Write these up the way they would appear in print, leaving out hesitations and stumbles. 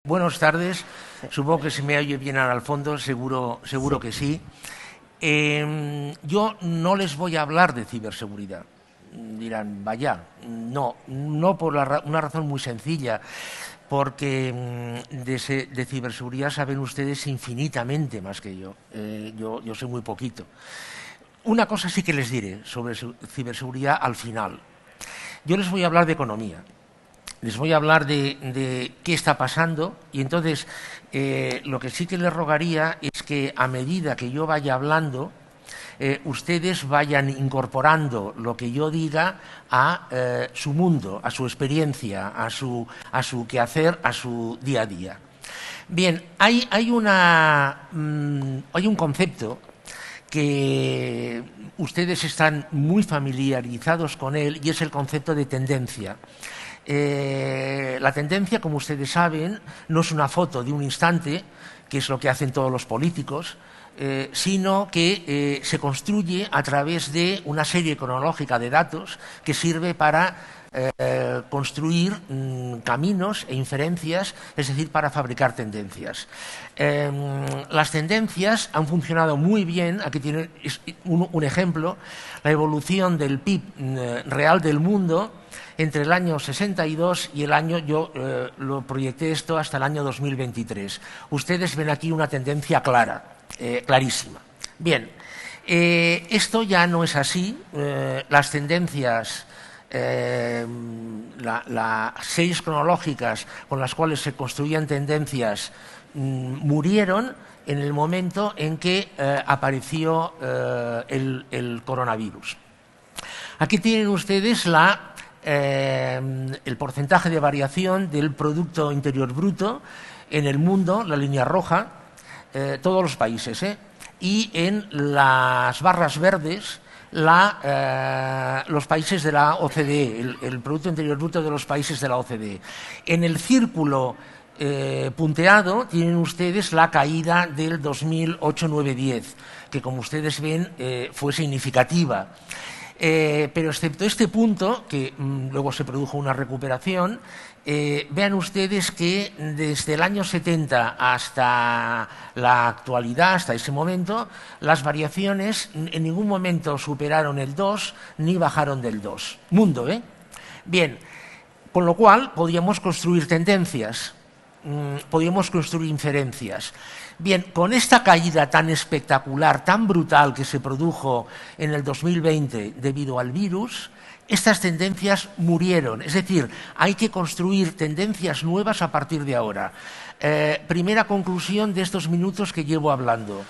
Buenas tardes. Supongo que se me oye bien ahora al fondo, seguro que sí. Yo no les voy a hablar de ciberseguridad. Dirán, vaya, no por una razón muy sencilla, porque de ciberseguridad saben ustedes infinitamente más que yo. Yo sé muy poquito. Una cosa sí que les diré sobre ciberseguridad al final. Yo les voy a hablar de economía. Les voy a hablar de qué está pasando y entonces lo que sí que les rogaría es que a medida que yo vaya hablando, ustedes vayan incorporando lo que yo diga a su mundo, a su experiencia, a su quehacer, a su día a día. Bien, hay un concepto que ustedes están muy familiarizados con él y es el concepto de tendencia. La tendencia, como ustedes saben, no es una foto de un instante, que es lo que hacen todos los políticos, sino que se construye a través de una serie cronológica de datos que sirve para construir caminos e inferencias, es decir, para fabricar tendencias. Las tendencias han funcionado muy bien. Aquí tienen un ejemplo, la evolución del PIB real del mundo entre el año 62 y el año, yo lo proyecté esto hasta el año 2023. Ustedes ven aquí una tendencia clara, clarísima. Bien, esto ya no es así. Las tendencias, las series cronológicas con las cuales se construían tendencias murieron en el momento en que apareció el coronavirus. Aquí tienen ustedes el porcentaje de variación del Producto Interior Bruto en el mundo, la línea roja, todos los países, y en las barras verdes los países de la OCDE, el Producto Interior Bruto de los países de la OCDE. En el círculo punteado tienen ustedes la caída del 2008-9-10, que como ustedes ven fue significativa. Pero excepto este punto, que luego se produjo una recuperación, vean ustedes que desde el año 70 hasta la actualidad, hasta ese momento, las variaciones en ningún momento superaron el 2 ni bajaron del 2. Mundo, ¿eh? Bien, con lo cual podíamos construir tendencias, podíamos construir inferencias. Bien, con esta caída tan espectacular, tan brutal que se produjo en el 2020 debido al virus, estas tendencias murieron. Es decir, hay que construir tendencias nuevas a partir de ahora. Primera conclusión de estos minutos que llevo hablando.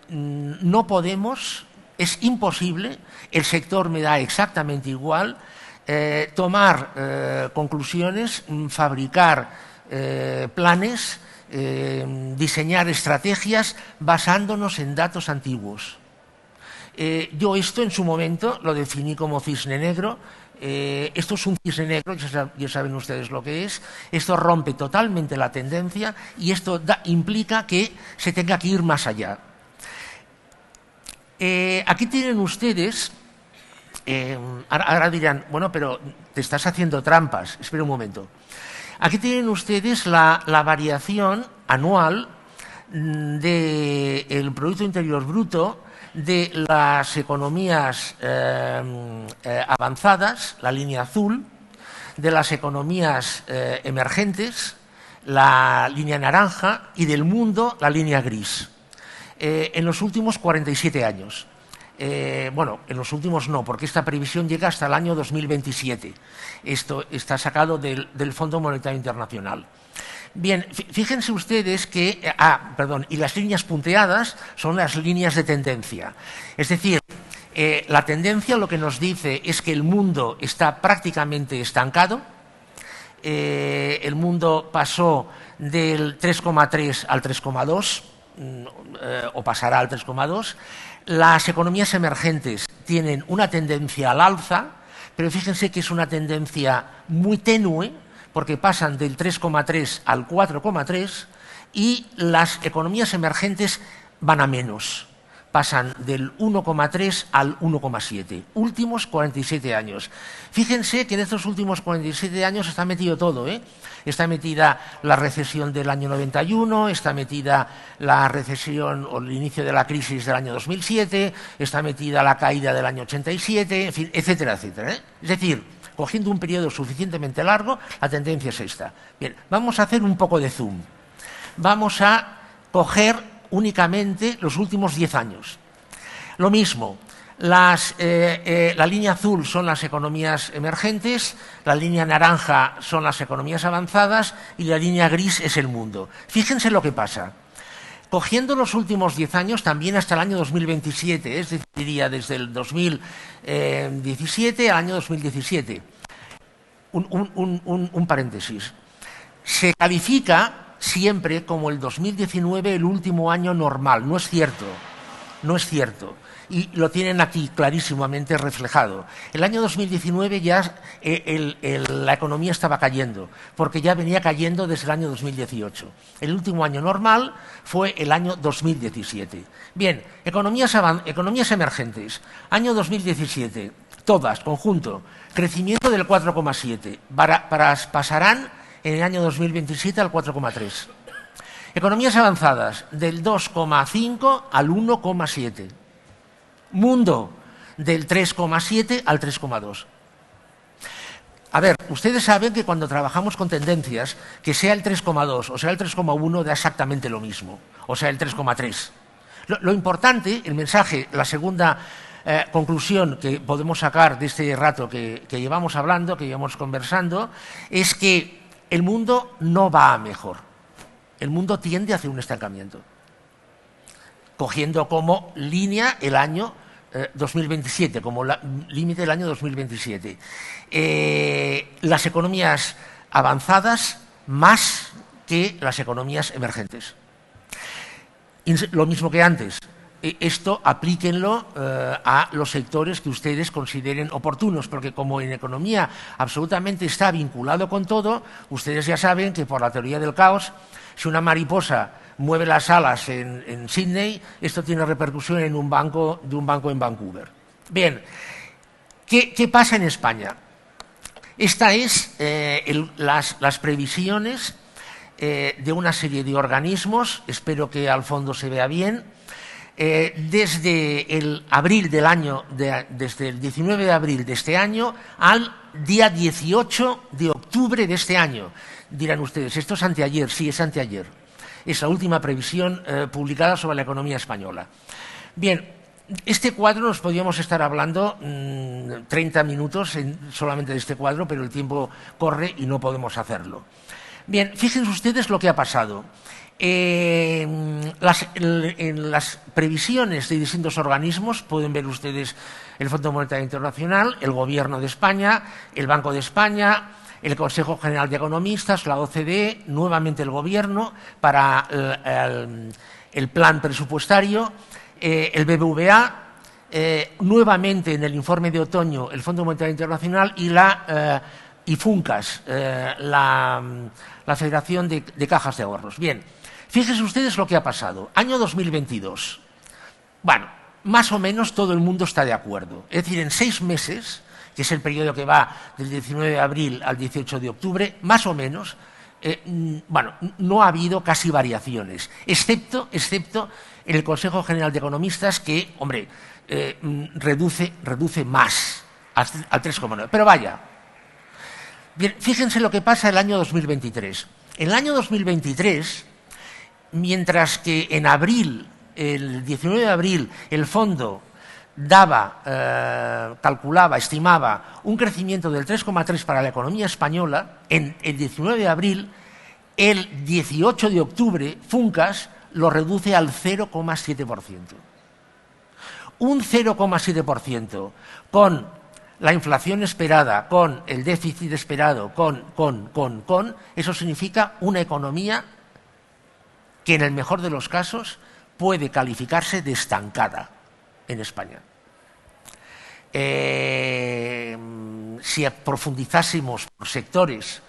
No podemos, es imposible, el sector me da exactamente igual, tomar conclusiones, fabricar planes, diseñar estrategias basándonos en datos antiguos. Yo esto en su momento lo definí como cisne negro. Esto es un cisne negro, ya saben ustedes lo que es. Esto rompe totalmente la tendencia y esto implica que se tenga que ir más allá. Aquí tienen ustedes, ahora dirán, bueno, pero te estás haciendo trampas. Espera un momento. Aquí tienen ustedes la variación anual del Producto Interior Bruto de las economías avanzadas, la línea azul, de las economías emergentes, la línea naranja, y del mundo, la línea gris, en los últimos 47 años. Bueno, en los últimos no, porque esta previsión llega hasta el año 2027. Esto está sacado del Fondo Monetario Internacional. Bien, fíjense ustedes que... y las líneas punteadas son las líneas de tendencia. Es decir, la tendencia lo que nos dice es que el mundo está prácticamente estancado. El mundo pasó del 3,3 al 3,2, o pasará al 3,2. Las economías emergentes tienen una tendencia al alza, pero fíjense que es una tendencia muy tenue, porque pasan del 3,3 al 4,3 y las economías emergentes van a menos. pasan del 1,3 al 1,7, últimos 47 años. Fíjense que en estos últimos 47 años está metido todo, ¿eh? Está metida la recesión del año 91, está metida la recesión o el inicio de la crisis del año 2007, está metida la caída del año 87, en fin, etcétera, etcétera, ¿eh? Es decir, cogiendo un periodo suficientemente largo, la tendencia es esta. Bien, vamos a hacer un poco de zoom. Vamos a coger únicamente los últimos 10 años. Lo mismo, la línea azul son las economías emergentes, la línea naranja son las economías avanzadas y la línea gris es el mundo. Fíjense lo que pasa. Cogiendo los últimos 10 años, también hasta el año 2027, es decir, diría desde el 2017 al año 2017. Un paréntesis. Se califica siempre como el 2019 el último año normal. No es cierto, no es cierto. Y lo tienen aquí clarísimamente reflejado. El año 2019 ya la economía estaba cayendo, porque ya venía cayendo desde el año 2018. El último año normal fue el año 2017. Bien, economías emergentes. Año 2017, todas, conjunto, crecimiento del 4,7. Pasarán en el año 2027 al 4,3. Economías avanzadas, del 2,5 al 1,7. Mundo, del 3,7 al 3,2. A ver, ustedes saben que cuando trabajamos con tendencias, que sea el 3,2 o sea el 3,1 da exactamente lo mismo, o sea el 3,3. Lo importante, el mensaje, la segunda conclusión que podemos sacar de este rato que llevamos hablando, que llevamos conversando, es que el mundo no va a mejor. El mundo tiende hacia un estancamiento, cogiendo como línea el año 2027, como límite del año 2027. Las economías avanzadas más que las economías emergentes. Lo mismo que antes. Esto aplíquenlo a los sectores que ustedes consideren oportunos, porque como en economía absolutamente está vinculado con todo, ustedes ya saben que por la teoría del caos, si una mariposa mueve las alas en Sydney, esto tiene repercusión de un banco en Vancouver. Bien, ¿qué pasa en España? Esta es las previsiones de una serie de organismos, espero que al fondo se vea bien. Desde el 19 de abril de este año al día 18 de octubre de este año. Dirán ustedes, esto es anteayer, sí, es anteayer. Es la última previsión publicada sobre la economía española. Bien, este cuadro nos podríamos estar hablando 30 minutos solamente de este cuadro, pero el tiempo corre y no podemos hacerlo. Bien, fíjense ustedes lo que ha pasado. En las previsiones de distintos organismos pueden ver ustedes el Fondo Monetario Internacional, el Gobierno de España, el Banco de España, el Consejo General de Economistas, la OCDE, nuevamente el Gobierno para el plan presupuestario, el BBVA, nuevamente en el informe de otoño el Fondo Monetario Internacional y FUNCAS, la Federación de Cajas de Ahorros. Bien. Fíjense ustedes lo que ha pasado. Año 2022. Bueno, más o menos todo el mundo está de acuerdo. Es decir, en 6 meses, que es el periodo que va del 19 de abril al 18 de octubre, más o menos, no ha habido casi variaciones, excepto en el Consejo General de Economistas que, hombre, reduce más, al 3,9. Pero vaya. Bien, fíjense lo que pasa el año 2023. En el año 2023... Mientras que en abril, el 19 de abril, el fondo estimaba un crecimiento del 3,3 para la economía española, en el 19 de abril, el 18 de octubre, FUNCAS lo reduce al 0,7%. Un 0,7% con la inflación esperada, con el déficit esperado, eso significa una economía que en el mejor de los casos puede calificarse de estancada en España. Si profundizásemos por sectores,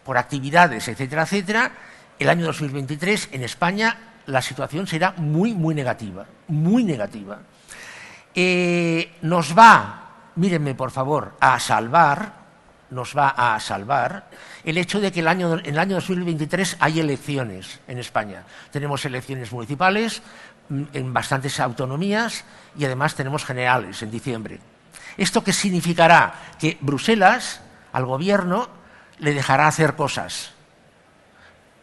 por actividades, etcétera, etcétera, el año 2023 en España la situación será muy, muy negativa, muy negativa. Nos va, mírenme por favor, nos va a salvar el hecho de que en el año 2023 hay elecciones en España. Tenemos elecciones municipales en bastantes autonomías y además tenemos generales en diciembre. ¿Esto qué significará? Que Bruselas al gobierno le dejará hacer cosas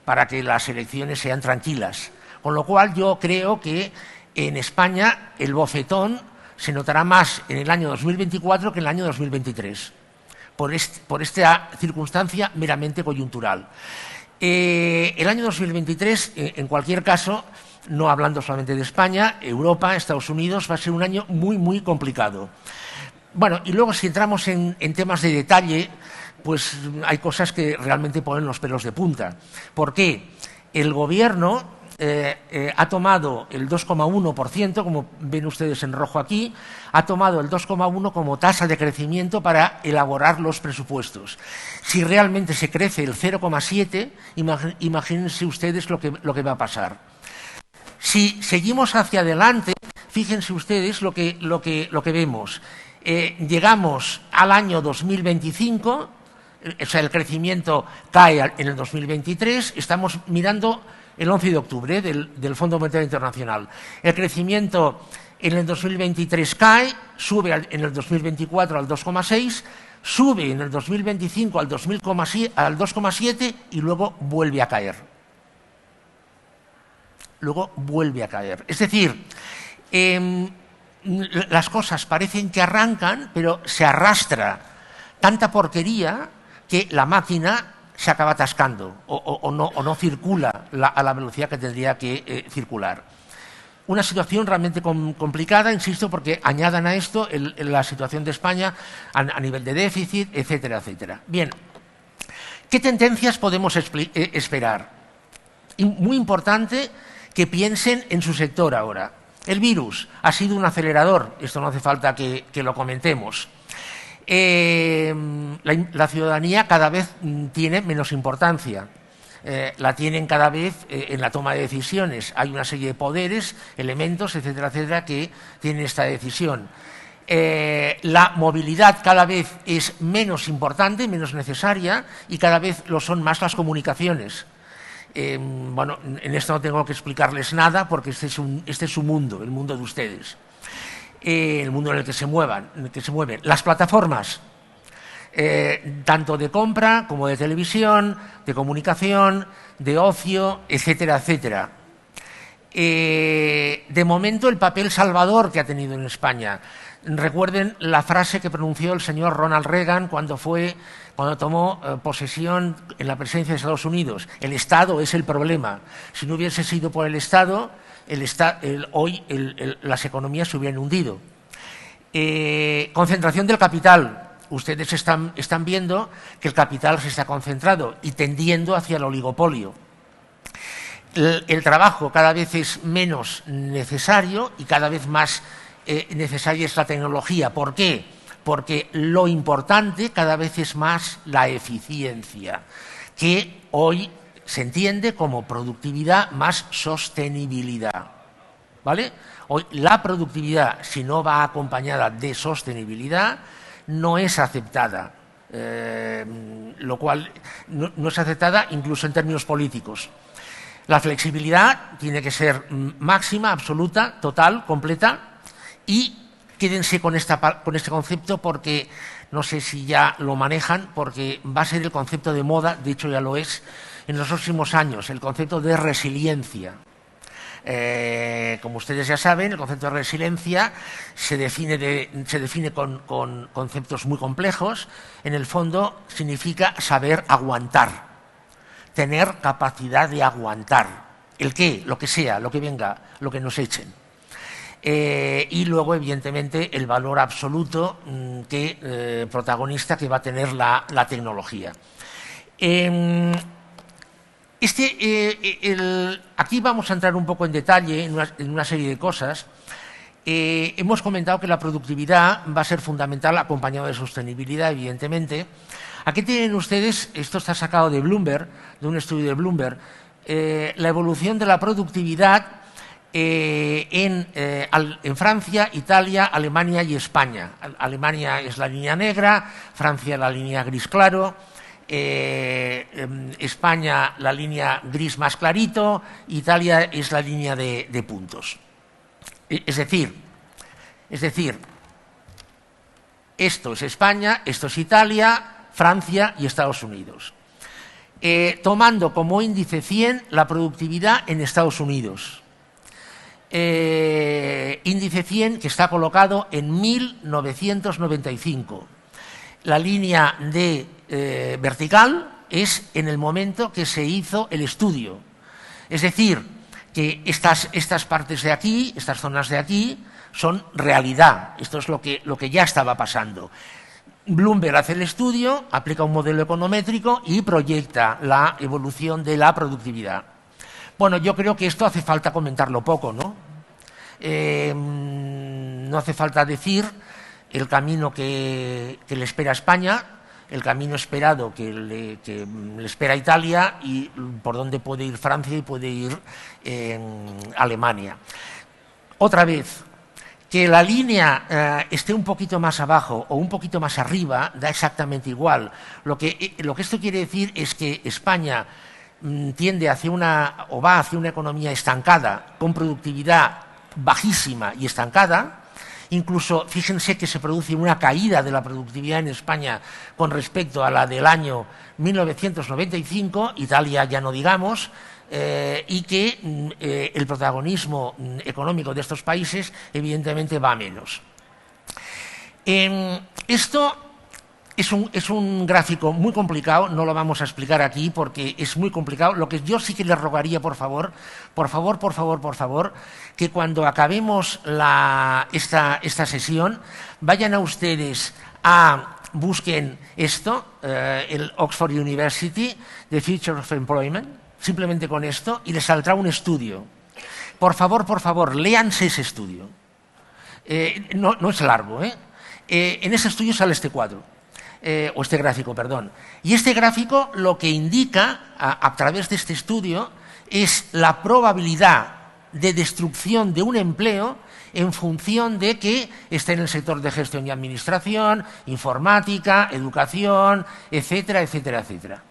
para que las elecciones sean tranquilas. Con lo cual yo creo que en España el bofetón se notará más en el año 2024 que en el año 2023, por esta circunstancia meramente coyuntural. El año 2023, en cualquier caso, no hablando solamente de España, Europa, Estados Unidos, va a ser un año muy, muy complicado. Bueno, y luego si entramos en temas de detalle, pues hay cosas que realmente ponen los pelos de punta. ¿Por qué? El gobierno ha tomado el 2,1%, como ven ustedes en rojo aquí, ha tomado el 2,1% como tasa de crecimiento para elaborar los presupuestos. Si realmente se crece el 0,7%, imagínense ustedes lo que va a pasar. Si seguimos hacia adelante, fíjense ustedes lo que vemos. Llegamos al año 2025, o sea, el crecimiento cae en el 2023, estamos mirando el 11 de octubre del Fondo Monetario Internacional. El crecimiento en el 2023 cae, sube en el 2024 al 2,6%, sube en el 2025 al 2,7% y luego vuelve a caer. Es decir, las cosas parecen que arrancan, pero se arrastra tanta porquería que la máquina se acaba atascando o no circula a la velocidad que tendría que circular. Una situación realmente complicada, insisto, porque añadan a esto la situación de España a nivel de déficit, etcétera, etcétera. Bien, ¿qué tendencias podemos esperar? Muy importante que piensen en su sector ahora. El virus ha sido un acelerador, esto no hace falta que lo comentemos. La ciudadanía cada vez tiene menos importancia, la tienen cada vez en la toma de decisiones. Hay una serie de poderes, elementos, etcétera, etcétera, que tienen esta decisión. La movilidad cada vez es menos importante, menos necesaria, y cada vez lo son más las comunicaciones. Bueno, en esto no tengo que explicarles nada porque este es su mundo, el mundo de ustedes. El mundo en el que se mueven. Las plataformas, tanto de compra como de televisión, de comunicación, de ocio, etcétera, etcétera. De momento, el papel salvador que ha tenido en España. Recuerden la frase que pronunció el señor Ronald Reagan cuando tomó posesión en la presidencia de Estados Unidos. El Estado es el problema. Si no hubiese sido por el Estado, hoy las economías se hubieran hundido. Concentración del capital. Ustedes están viendo que el capital se está concentrado y tendiendo hacia el oligopolio. El trabajo cada vez es menos necesario y cada vez más necesaria es la tecnología. ¿Por qué? Porque lo importante cada vez es más la eficiencia, que hoy se entiende como productividad más sostenibilidad, ¿vale? Hoy la productividad, si no va acompañada de sostenibilidad, no es aceptada, lo cual no es aceptada incluso en términos políticos. La flexibilidad tiene que ser máxima, absoluta, total, completa, y quédense con este concepto porque no sé si ya lo manejan, porque va a ser el concepto de moda, de hecho ya lo es, en los próximos años, el concepto de resiliencia. Como ustedes ya saben, el concepto de resiliencia se define con conceptos muy complejos. En el fondo significa saber aguantar, tener capacidad de aguantar. ¿El qué? Lo que sea, lo que venga, lo que nos echen. Y luego, evidentemente, el valor absoluto protagonista que va a tener la tecnología. Aquí vamos a entrar un poco en detalle en una serie de cosas. Hemos comentado que la productividad va a ser fundamental acompañado de sostenibilidad, evidentemente. Aquí tienen ustedes, esto está sacado de Bloomberg, de un estudio de Bloomberg, la evolución de la productividad en Francia, Italia, Alemania y España. Alemania es la línea negra, Francia la línea gris claro, España la línea gris más clarito, Italia es la línea de puntos. Es decir, esto es España, esto es Italia, Francia y Estados Unidos. Tomando como índice 100 la productividad en Estados Unidos. Índice 100 que está colocado en 1995. La línea vertical es en el momento que se hizo el estudio. Es decir, que estas partes de aquí, estas zonas de aquí, son realidad. Esto es lo que ya estaba pasando. Bloomberg hace el estudio, aplica un modelo econométrico y proyecta la evolución de la productividad. Bueno, yo creo que esto hace falta comentarlo poco, ¿no? No hace falta decir el camino que le espera a España, el camino esperado que le espera a Italia y por dónde puede ir Francia y puede ir Alemania. Otra vez, que la línea esté un poquito más abajo o un poquito más arriba da exactamente igual. Lo que esto quiere decir es que España tiende va hacia una economía estancada, con productividad bajísima y estancada. Incluso, fíjense que se produce una caída de la productividad en España con respecto a la del año 1995, Italia ya no digamos, y que el protagonismo económico de estos países evidentemente va a menos. Esto es un gráfico muy complicado, no lo vamos a explicar aquí porque es muy complicado. Lo que yo sí que les rogaría, por favor, que cuando acabemos esta sesión, vayan a ustedes busquen esto, el Oxford University, The Future of Employment, simplemente con esto, y les saldrá un estudio. Por favor, léanse ese estudio. No es largo, en ese estudio sale este cuadro. O este gráfico, perdón. Y este gráfico lo que indica, a través de este estudio, es la probabilidad de destrucción de un empleo en función de que esté en el sector de gestión y administración, informática, educación, etcétera, etcétera, etcétera.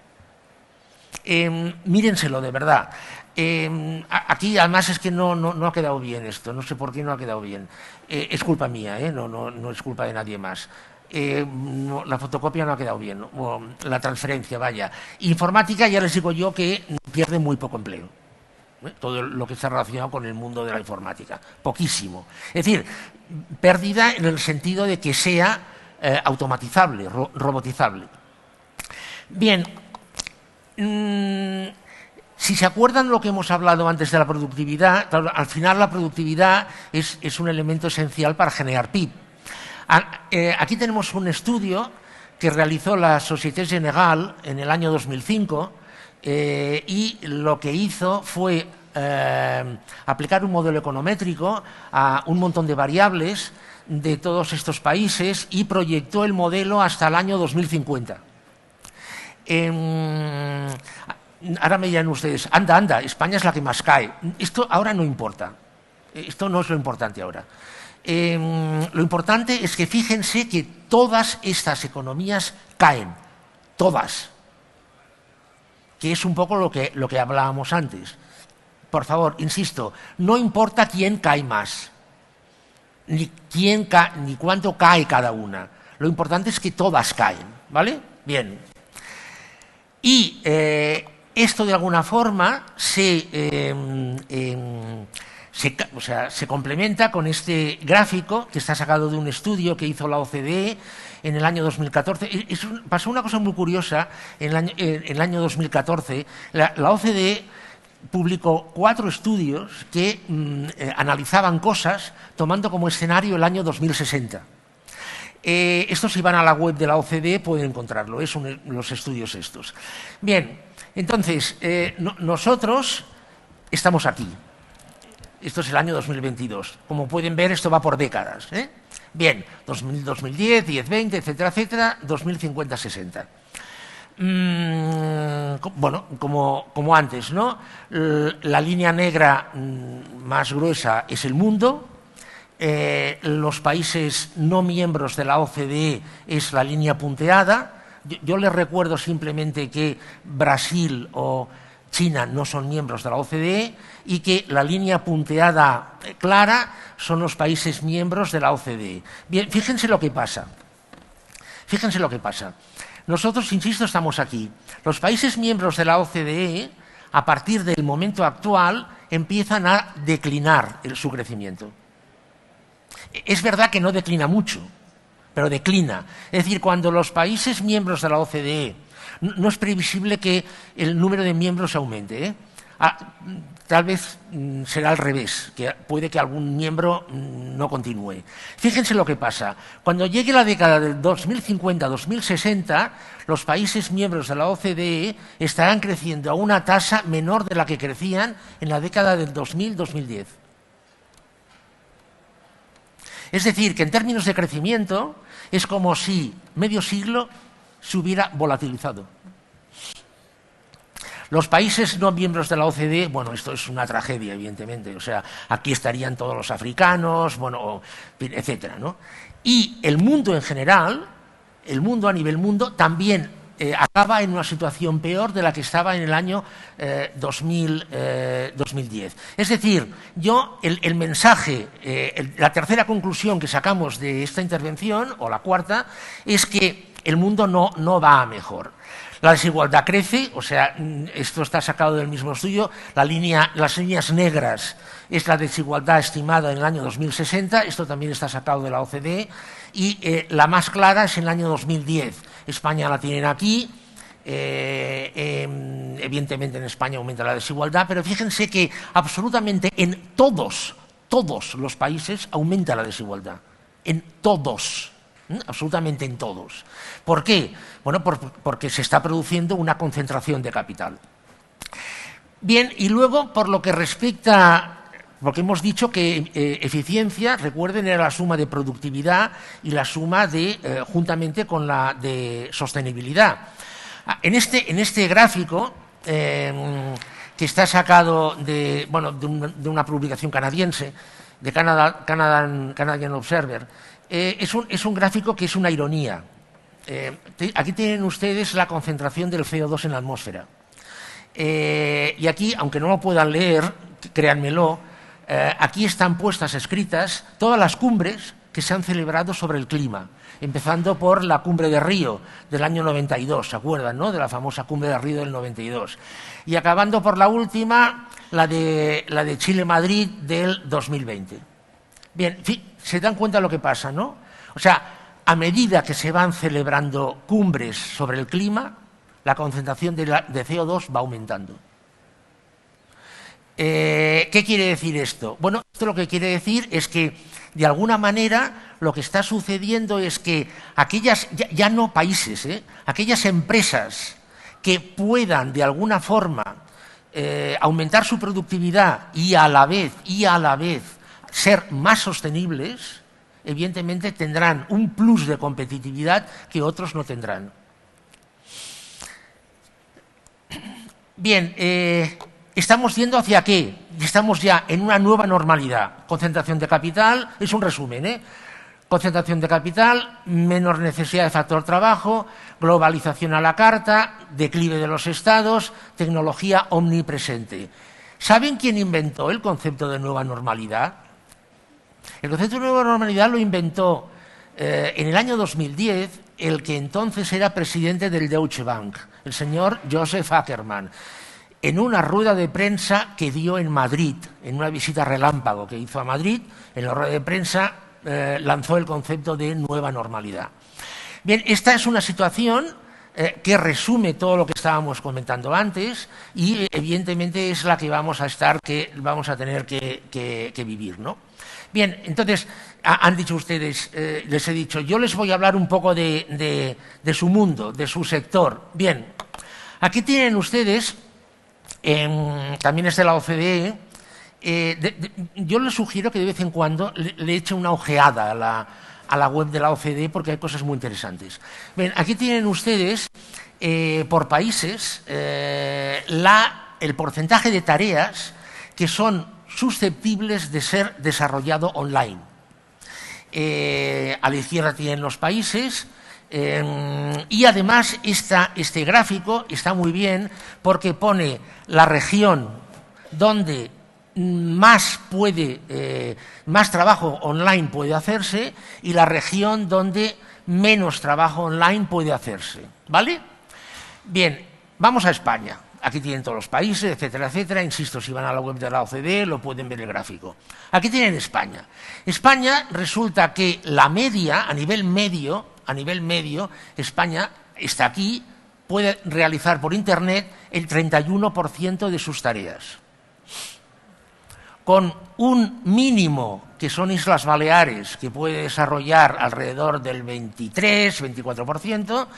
Mírenselo, de verdad. Aquí, además, es que no ha quedado bien esto. No sé por qué no ha quedado bien. Es culpa mía, no es culpa de nadie más. La fotocopia no ha quedado bien, la transferencia, vaya. Informática, ya les digo yo que pierde muy poco empleo. Todo lo que está relacionado con el mundo de la informática, poquísimo. Es decir, pérdida en el sentido de que sea automatizable, robotizable. Bien, si se acuerdan lo que hemos hablado antes de la productividad, claro, al final la productividad es un elemento esencial para generar PIB. Aquí tenemos un estudio que realizó la Société Générale en el año 2005 y lo que hizo fue aplicar un modelo econométrico a un montón de variables de todos estos países y proyectó el modelo hasta el año 2050. Ahora me dirán ustedes, anda, España es la que más cae. Esto ahora no importa. Esto no es lo importante ahora. Lo importante es que fíjense que todas estas economías caen, todas, que es un poco lo que hablábamos antes. Por favor, insisto, no importa quién cae más, ni cuánto cae cada una. Lo importante es que todas caen, ¿vale? Bien. Y esto de alguna forma se complementa con este gráfico que está sacado de un estudio que hizo la OCDE en el año 2014. Pasó una cosa muy curiosa en el año 2014. La OCDE publicó 4 estudios que analizaban cosas tomando como escenario el año 2060. Estos, si van a la web de la OCDE, pueden encontrarlo, son los estudios estos. Bien, entonces, nosotros estamos aquí. Esto es el año 2022. Como pueden ver, esto va por décadas. Bien, 2010, 10, 20, etcétera, etcétera, 2050, 60. Bueno, como antes, ¿no? La línea negra más gruesa es el mundo. Los países no miembros de la OCDE es la línea punteada. Yo les recuerdo simplemente que Brasil o China no son miembros de la OCDE y que la línea punteada clara son los países miembros de la OCDE. Bien, fíjense lo que pasa. Fíjense lo que pasa. Nosotros, insisto, estamos aquí. Los países miembros de la OCDE, a partir del momento actual, empiezan a declinar su crecimiento. Es verdad que no declina mucho, pero declina. Es decir, cuando los países miembros de la OCDE, no es previsible que el número de miembros aumente, tal vez será al revés, que puede que algún miembro no continúe. Fíjense lo que pasa. Cuando llegue la década del 2050-2060, los países miembros de la OCDE estarán creciendo a una tasa menor de la que crecían en la década del 2000-2010. Es decir, que en términos de crecimiento es como si medio siglo se hubiera volatilizado. Los países no miembros de la OCDE, bueno, esto es una tragedia, evidentemente, o sea, aquí estarían todos los africanos, bueno, etcétera, ¿no? Y el mundo en general, el mundo a nivel mundo, también acaba en una situación peor de la que estaba en el año 2010. Es decir, el mensaje, la tercera conclusión que sacamos de esta intervención, o la cuarta, es que el mundo no va a mejor. La desigualdad crece, o sea, esto está sacado del mismo estudio, las líneas negras es la desigualdad estimada en el año 2060, esto también está sacado de la OCDE, y la más clara es en el año 2010. España la tienen aquí, evidentemente en España aumenta la desigualdad, pero fíjense que absolutamente en todos los países aumenta la desigualdad, en todos. Absolutamente en todos. ¿Por qué? Bueno, porque se está produciendo una concentración de capital. Bien, y luego, por lo que respecta, porque hemos dicho que eficiencia, recuerden, era la suma de productividad y la suma de, juntamente con la de sostenibilidad. En este gráfico, que está sacado de una publicación canadiense, de Canadian Observer, es un gráfico que es una ironía. Aquí tienen ustedes la concentración del CO2 en la atmósfera. Y aquí, aunque no lo puedan leer, créanmelo, aquí están puestas escritas todas las cumbres que se han celebrado sobre el clima, empezando por la cumbre de Río del año 92, ¿se acuerdan, no?, de la famosa cumbre de Río del 92, y acabando por la última, la de Chile-Madrid del 2020. Bien, se dan cuenta de lo que pasa, ¿no? O sea, a medida que se van celebrando cumbres sobre el clima, la concentración de CO2 va aumentando. ¿Qué quiere decir esto? Bueno, esto lo que quiere decir es que, de alguna manera, lo que está sucediendo es que aquellas, ya no países, aquellas empresas que puedan, de alguna forma, aumentar su productividad y a la vez ser más sostenibles, evidentemente tendrán un plus de competitividad que otros no tendrán. Bien, ¿estamos yendo hacia qué? Estamos ya en una nueva normalidad. Concentración de capital, es un resumen, Concentración de capital, menor necesidad de factor trabajo, globalización a la carta, declive de los estados, tecnología omnipresente. ¿Saben quién inventó el concepto de nueva normalidad? El concepto de nueva normalidad lo inventó en el año 2010 el que entonces era presidente del Deutsche Bank, el señor Joseph Ackermann, en una rueda de prensa que dio en Madrid, en una visita relámpago que hizo a Madrid. En la rueda de prensa lanzó el concepto de nueva normalidad. Bien, esta es una situación que resume todo lo que estábamos comentando antes y evidentemente es la que vamos a tener que vivir, ¿no? Bien, entonces, han dicho ustedes, les he dicho, yo les voy a hablar un poco de su mundo, de su sector. Bien, aquí tienen ustedes, también es de la OCDE, yo les sugiero que de vez en cuando le eche una ojeada a la web de la OCDE porque hay cosas muy interesantes. Bien, aquí tienen ustedes, por países, el porcentaje de tareas que son susceptibles de ser desarrollado online. A la izquierda tienen los países y además este gráfico está muy bien porque pone la región donde más trabajo online puede hacerse y la región donde menos trabajo online puede hacerse, ¿vale? Bien, vamos a España. Aquí tienen todos los países, etcétera, etcétera. Insisto, si van a la web de la OCDE lo pueden ver el gráfico. Aquí tienen España. España resulta que la media, a nivel medio, España está aquí, puede realizar por Internet el 31% de sus tareas. Con un mínimo, que son Islas Baleares, que puede desarrollar alrededor del 23-24%,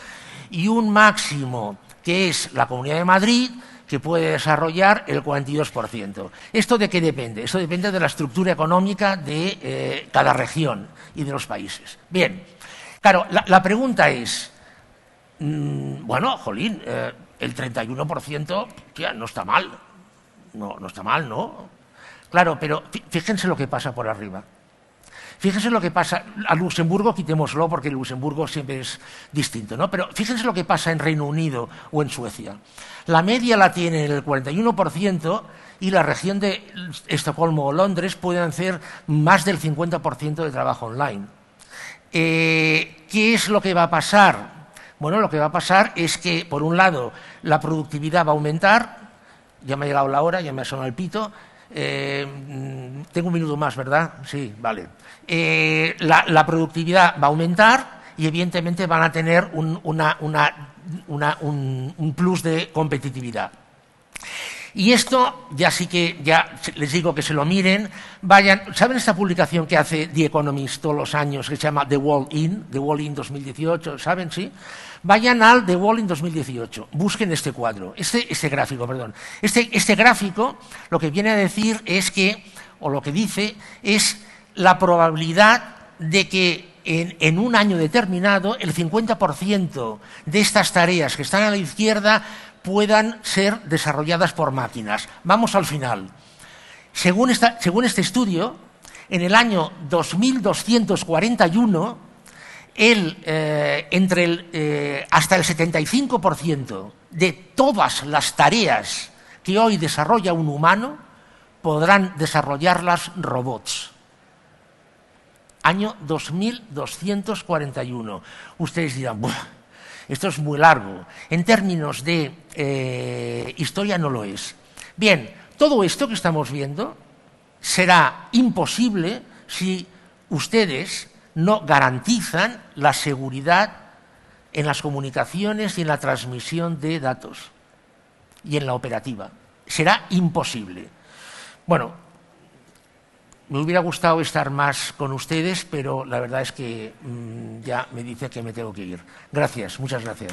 y un máximo, que es la Comunidad de Madrid, que puede desarrollar el 42%. ¿Esto de qué depende? Esto depende de la estructura económica de cada región y de los países. Bien, claro, la pregunta es, bueno, jolín, el 31%, tía, no está mal. No está mal, ¿no? Claro, pero fíjense lo que pasa por arriba. Fíjense lo que pasa, a Luxemburgo quitémoslo porque Luxemburgo siempre es distinto, ¿no? Pero fíjense lo que pasa en Reino Unido o en Suecia. La media la tiene el 41% y la región de Estocolmo o Londres pueden hacer más del 50% de trabajo online. ¿Qué es lo que va a pasar? Bueno, lo que va a pasar es que, por un lado, la productividad va a aumentar. Ya me ha llegado la hora, ya me ha sonado el pito. Tengo un minuto más, ¿verdad? Sí, vale. La productividad va a aumentar y evidentemente van a tener un plus de competitividad. Y esto ya sí que ya les digo que se lo miren. Vayan, ¿saben esta publicación que hace The Economist todos los años que se llama The Wall In 2018? ¿Saben? Sí. Vayan al The Wall in 2018, busquen este cuadro, este gráfico, perdón. Este gráfico lo que viene a decir es que, o lo que dice, es la probabilidad de que en un año determinado el 50% de estas tareas que están a la izquierda puedan ser desarrolladas por máquinas. Vamos al final. Según este estudio, en el año 2241, hasta el 75% de todas las tareas que hoy desarrolla un humano podrán desarrollarlas robots. Año 2241. Ustedes dirán, esto es muy largo. En términos de historia no lo es. Bien, todo esto que estamos viendo será imposible si ustedes no garantizan la seguridad en las comunicaciones y en la transmisión de datos y en la operativa. Será imposible. Bueno, me hubiera gustado estar más con ustedes, pero la verdad es que ya me dice que me tengo que ir. Gracias, muchas gracias.